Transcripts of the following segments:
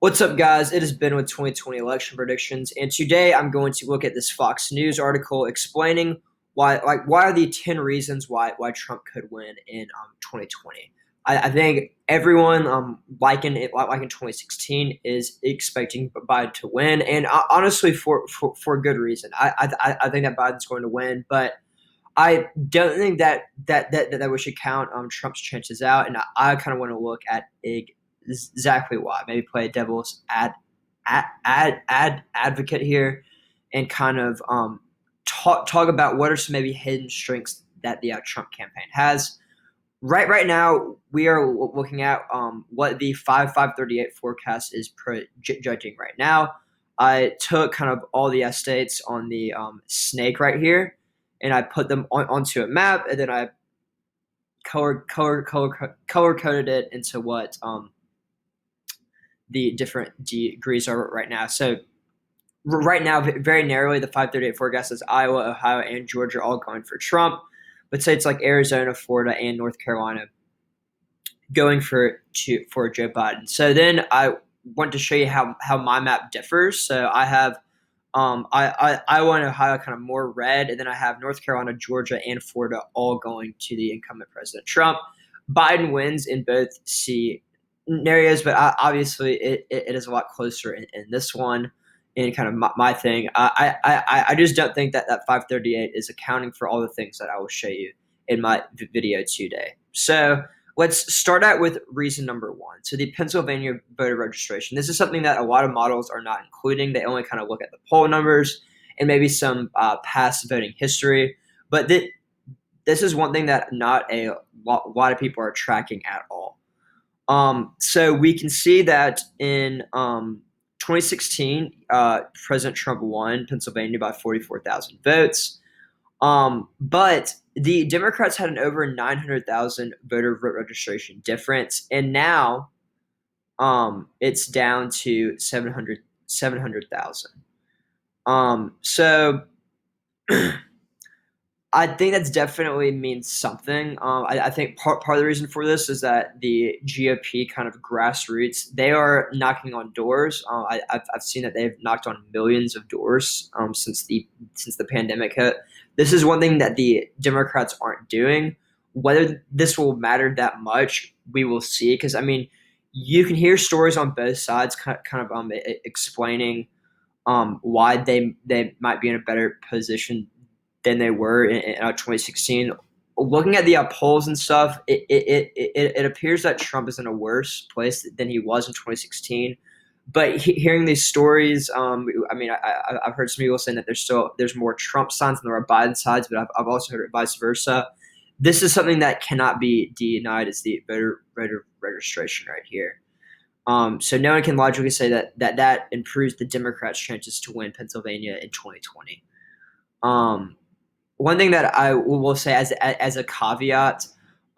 What's up, guys? It has been with 2020 election predictions, and today I'm going to look at this Fox News article explaining why are the 10 reasons why Trump could win in 2020. I think everyone like in 2016 is expecting Biden to win, and honestly for good reason. I think that Biden's going to win, but I don't think that we should count Trump's chances out, and I kind of want to look at exactly why. Maybe play a devil's advocate here, and kind of talk about what are some maybe hidden strengths that the Trump campaign has. Right now, we are looking at what the 538 forecast is projudging right now. I took kind of all the estates on the snake right here, and I put them onto a map, and then I color coded it into what the different degrees are right now. So right now, very narrowly, the 538 forecast is Iowa, Ohio, and Georgia all going for Trump. But states like Arizona, Florida, and North Carolina going for Joe Biden. So then I want to show you how my map differs. So I have Iowa and Ohio kind of more red, and then I have North Carolina, Georgia, and Florida all going to the incumbent President Trump. Biden wins in both scenarios, but obviously it is a lot closer in this one. And kind of my thing, I just don't think that 538 is accounting for all the things that I will show you in my video today. So let's start out with reason number one. So the Pennsylvania voter registration. This is something that a lot of models are not including. They only kind of look at the poll numbers and maybe some past voting history. But this is one thing that not a lot of people are tracking at all. So we can see that in 2016, President Trump won Pennsylvania by 44,000 votes. But the Democrats had an over 900,000 voter registration difference, and now it's down to 700,000. So I think that's definitely means something. I think part of the reason for this is that the GOP kind of grassroots, they are knocking on doors. I've seen that they've knocked on millions of doors since the pandemic hit. This is one thing that the Democrats aren't doing. Whether this will matter that much, we will see. Because I mean, you can hear stories on both sides, kind of explaining why they might be in a better position than they were in 2016. Looking at the polls and stuff, it appears that Trump is in a worse place than he was in 2016. But hearing these stories, I mean, I've heard some people saying that there's more Trump signs than there are Biden signs, but I've also heard it vice versa. This is something that cannot be denied as the voter registration right here. So no one can logically say that improves the Democrats' chances to win Pennsylvania in 2020. One thing that I will say as a caveat,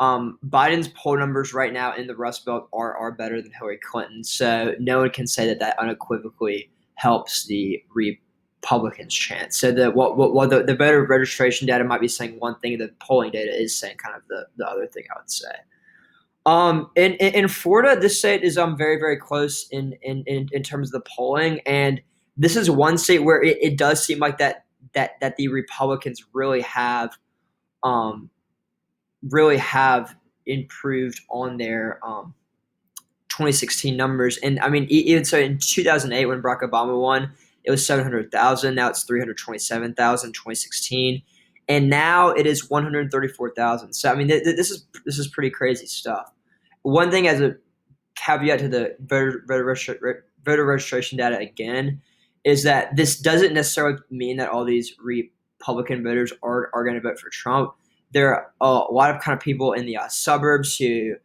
Biden's poll numbers right now in the Rust Belt are better than Hillary Clinton, so no one can say that unequivocally helps the Republicans' chance. So the voter registration data might be saying one thing, the polling data is saying kind of the other thing, I would say. In Florida, this state is very, very close in terms of the polling, and this is one state where it does seem like that the Republicans really have improved on their 2016 numbers. And I mean, even so, in 2008 when Barack Obama won, it was 700,000. Now it's 327,000 in 2016, and now it is 134,000. So I mean, this is pretty crazy stuff. One thing as a caveat to the voter registration data again is that this doesn't necessarily mean that all these Republican voters are going to vote for Trump. There are a lot of kind of people in the suburbs who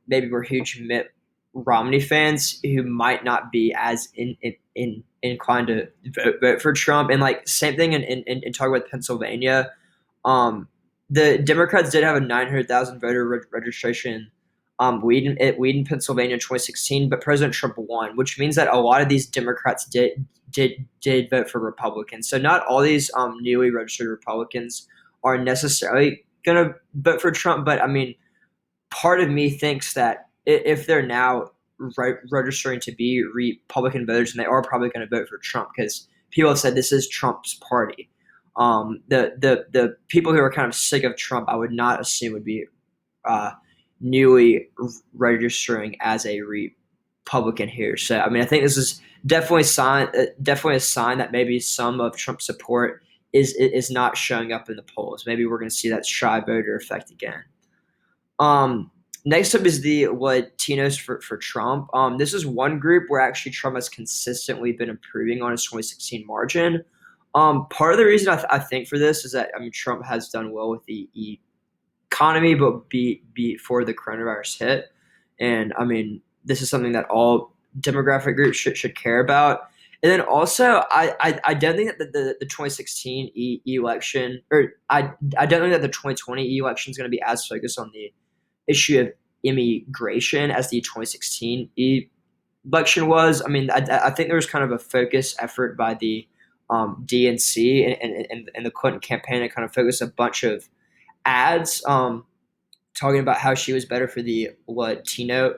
maybe were huge Mitt Romney fans who might not be as inclined to vote for Trump. And like same thing in talking about Pennsylvania, the Democrats did have a 900,000 voter registration lead in Pennsylvania in 2016, but President Trump won, which means that a lot of these Democrats did vote for Republicans. So not all these newly registered Republicans are necessarily going to vote for Trump, but I mean, part of me thinks that if they're now registering to be Republican voters, and they are probably going to vote for Trump because people have said this is Trump's party. The people who are kind of sick of Trump, I would not assume would be uh, newly registering as a Republican here. So I mean, I think this is definitely a sign that maybe some of Trump's support is not showing up in the polls. Maybe we're going to see that shy voter effect again. Um, Next up is the Latinos for Trump. This is one group where actually Trump has consistently been improving on his 2016 margin. Part of the reason I think for this is that I mean Trump has done well with the economy, but before the coronavirus hit, and I mean this is something that all demographic groups should care about. And then also, I don't think that the 2016 election, or I don't think that the 2020 election is going to be as focused on the issue of immigration as the 2016 election was. I mean, I think there was kind of a focus effort by the DNC and the Clinton campaign to kind of focus a bunch of ads talking about how she was better for the Latino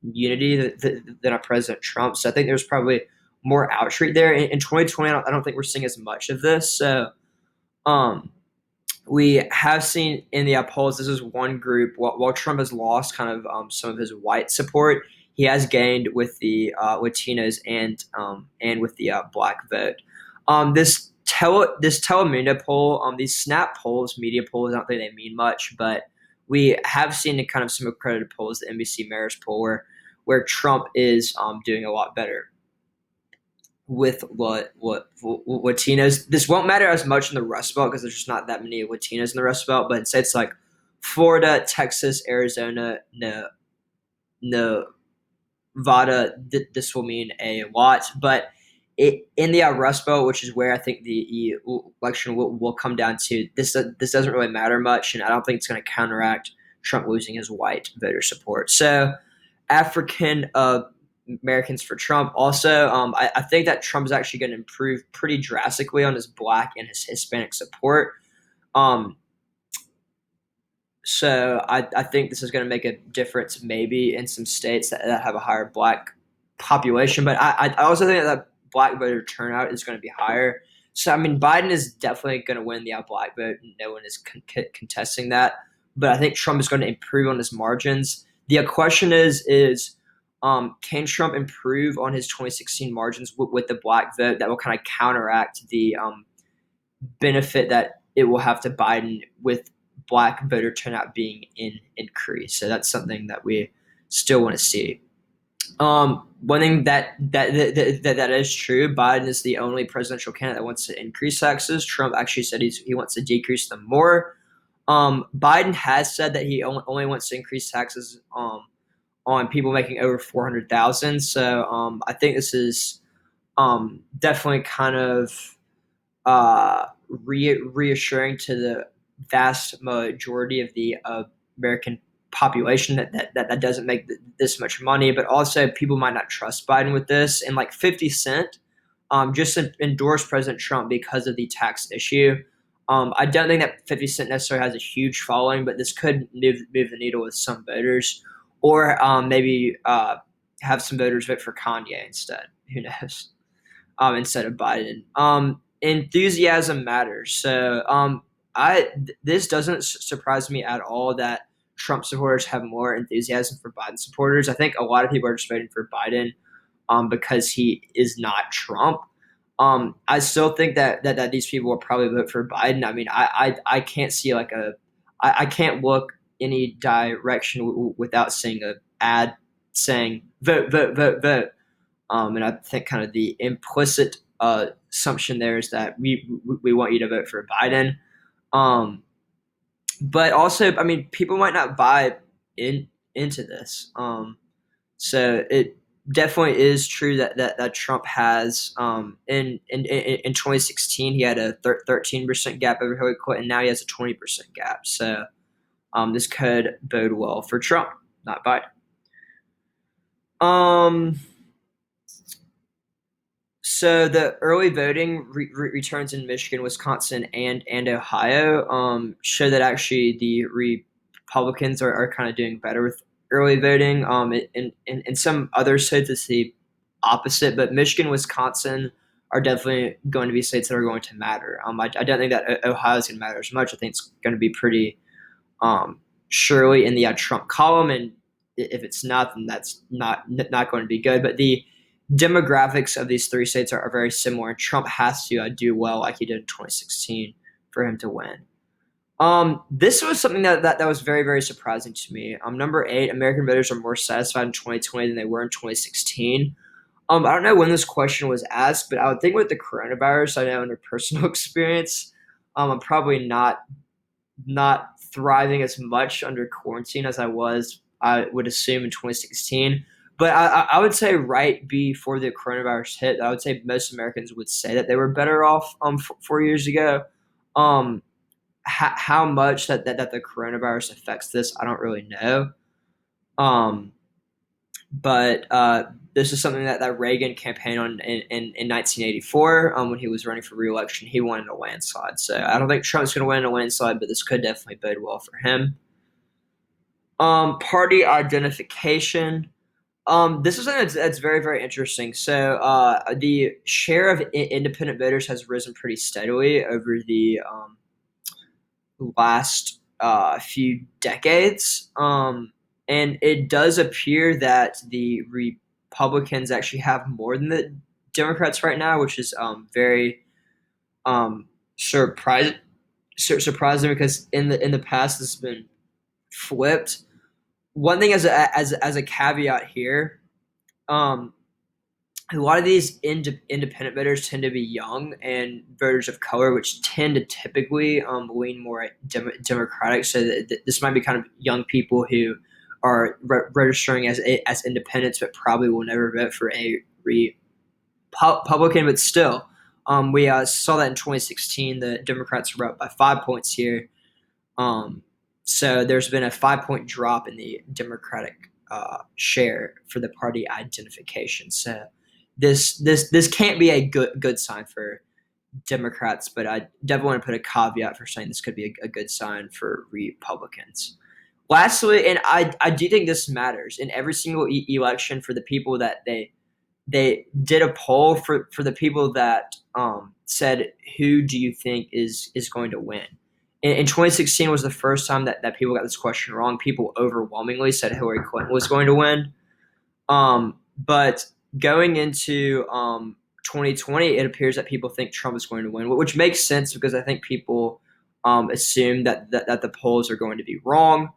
community than a President Trump. So I think there's probably more outreach there. In 2020, I don't think we're seeing as much of this. So um, we have seen in the polls, this is one group. While Trump has lost kind of some of his white support, he has gained with the Latinos and with the black vote. This Telemundo poll, these Snap polls, media polls, I don't think they mean much, but we have seen in kind of some accredited polls, the NBC Marist poll, where Trump is doing a lot better with what Latinos. This won't matter as much in the Rust Belt because there's just not that many Latinos in the Rust Belt. But say it's like Florida, Texas, Arizona, Nevada. This will mean a lot. But in the Rust Belt, which is where I think the election will come down to, this doesn't really matter much, and I don't think it's going to counteract Trump losing his white voter support. So African Americans for Trump. Also, I think that Trump is actually going to improve pretty drastically on his black and his Hispanic support. Um, so I think this is going to make a difference maybe in some states that have a higher black population. But I also think that black voter turnout is going to be higher. So, I mean, Biden is definitely going to win the black vote. No one is contesting that. But I think Trump is going to improve on his margins. The question is can Trump improve on his 2016 margins with the black vote that will kind of counteract the benefit that it will have to Biden with black voter turnout being increased? So that's something that we still want to see. One thing that is true, Biden is the only presidential candidate that wants to increase taxes. Trump actually said he wants to decrease them more. Biden has said that he only wants to increase taxes on people making over 400,000. So I think this is definitely kind of reassuring to the vast majority of the American population that doesn't make this much money. But also, people might not trust Biden with this. And like 50 Cent just endorsed President Trump because of the tax issue. I don't think that 50 Cent necessarily has a huge following, but this could move the needle with some voters. Or maybe have some voters vote for Kanye instead. Who knows? Instead of Biden. Enthusiasm matters. So this doesn't surprise me at all that Trump supporters have more enthusiasm for Biden supporters. I think a lot of people are just voting for Biden because he is not Trump. I still think that these people will probably vote for Biden. I mean, I can't see I can't look any direction without seeing an ad saying vote, vote, vote, vote. And I think kind of the implicit assumption there is that we want you to vote for Biden. But also, I mean, people might not buy into this. So it definitely is true that Trump has in 2016 he had a 13% gap over Hillary Clinton. Now he has a 20% gap. So this could bode well for Trump, not Biden. So the early voting returns in Michigan, Wisconsin, and Ohio show that actually the Republicans are kind of doing better with early voting. In some other states, it's the opposite. But Michigan, Wisconsin are definitely going to be states that are going to matter. I don't think that Ohio is going to matter as much. I think it's going to be pretty surely in the Trump column, and if it's not, then that's not going to be good. But the demographics of these three states are very similar, and Trump has to do well like he did in 2016 for him to win. This was something that was very, very surprising to me. Number 8, American voters are more satisfied in 2020 than they were in 2016. I don't know when this question was asked, but I would think with the coronavirus, I know under personal experience, I'm probably not thriving as much under quarantine as I would assume in 2016. But I would say right before the coronavirus hit, I would say most Americans would say that they were better off 4 years ago. Um, how much that the coronavirus affects this, I don't really know. Um, but this is something that Reagan campaigned on in 1984 when he was running for reelection. He won in a landslide. So I don't think Trump's going to win in a landslide, but this could definitely bode well for him. Party identification. This is something that's very, very interesting. So the share of independent voters has risen pretty steadily over the last few decades. And it does appear that the Republicans actually have more than the Democrats right now, which is very um, surprising. Surprising because in the past this has been flipped. One thing as a caveat here, um, a lot of these independent voters tend to be young and voters of color, which tend to typically lean more Democratic. So this might be kind of young people who are registering as independents, but probably will never vote for a Republican. But still, we saw that in 2016. The Democrats were up by 5 points here. Um, so there's been a 5 point drop in the Democratic share for the party identification. So this can't be a good sign for Democrats, but I definitely want to put a caveat for saying this could be a good sign for Republicans. Lastly, and I do think this matters in every single election for the people that they did a poll for the people that said who do you think is going to win. In 2016 was the first time that people got this question wrong. People overwhelmingly said Hillary Clinton was going to win. But going into 2020, it appears that people think Trump is going to win, which makes sense because I think people assume that the polls are going to be wrong.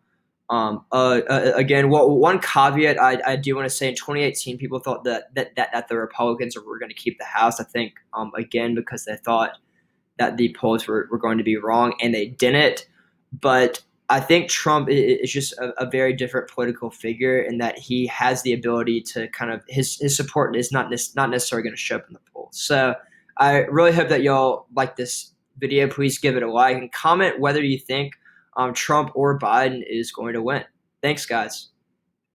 Again, one caveat I do want to say in 2018, people thought that the Republicans were going to keep the House. I think, again, because they thought that the polls were going to be wrong, and they didn't. But I think Trump is just a very different political figure in that he has the ability to kind of his support is not necessarily going to show up in the polls. So I really hope that y'all like this video. Please give it a like and comment whether you think Trump or Biden is going to win. Thanks, guys.